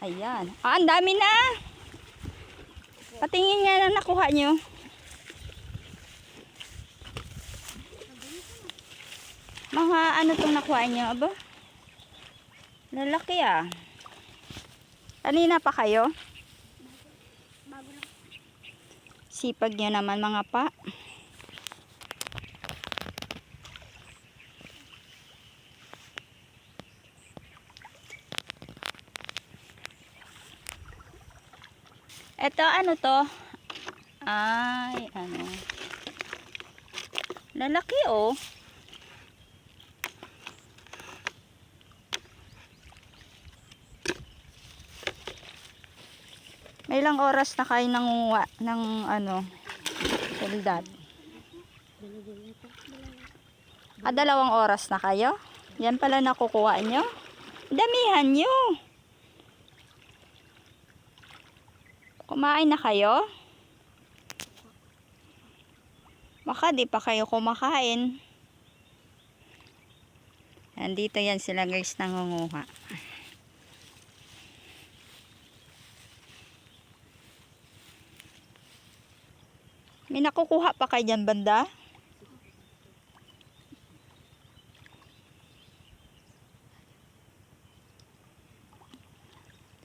Ayan. Ah, ang dami na. Patingin nga na nakuha nyo. Mga ano itong nakuha nyo? Aba? Lalaki ah. Kanina pa kayo? Sipag nyo naman mga pa. Ito ano to? Ay, ano. Lalaki oh. May ilang oras na kayo nangunguha ng ano, soldat. Ah, 2 oras na kayo? Yan pala nakukuha nyo? Damihan nyo. Kumain na kayo? Baka di pa kayo kumakain. Nandito yan sila guys nangunguha. May nakukuha pa kayo dyan banda?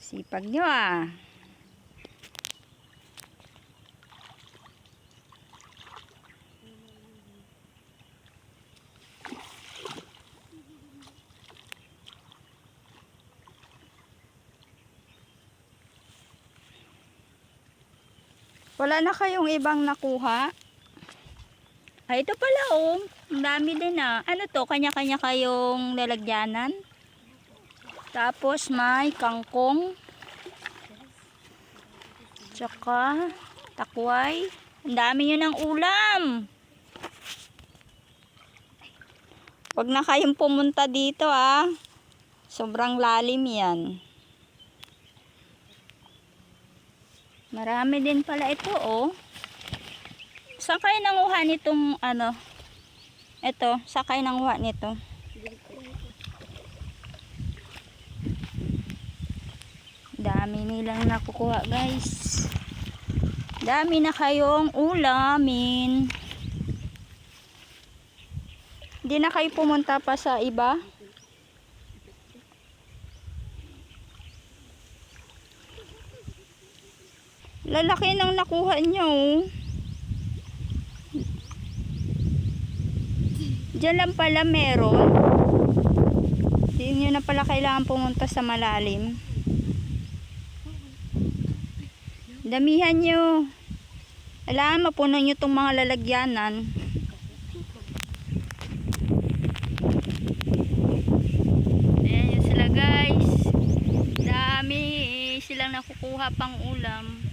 Sipag nyo ah. Wala na kayong ibang nakuha? Ay, ito pala oh. Ang dami din ah. Ano to? Kanya-kanya kayong lalagyanan? Tapos may kangkong. Tsaka takway. Ang dami nyo ng ulam. Huwag na kayong pumunta dito ah. Sobrang lalim yan. Marami din pala ito oh. Saan kayo nanguha nitong ano? Ito, saan kayo nanguha nito? Dami nilang nakukuha guys. Dami na kayong ulamin. Hindi na kayo pumunta pa sa iba? Lalaki nang nakuha nyo. Diyan lang pala meron. Hindi nyo na pala kailangan pumunta sa malalim. Damihan nyo. Alam, mapuno nyo itong mga lalagyanan. Ayan yun sila guys. Dami silang nakukuha pang ulam.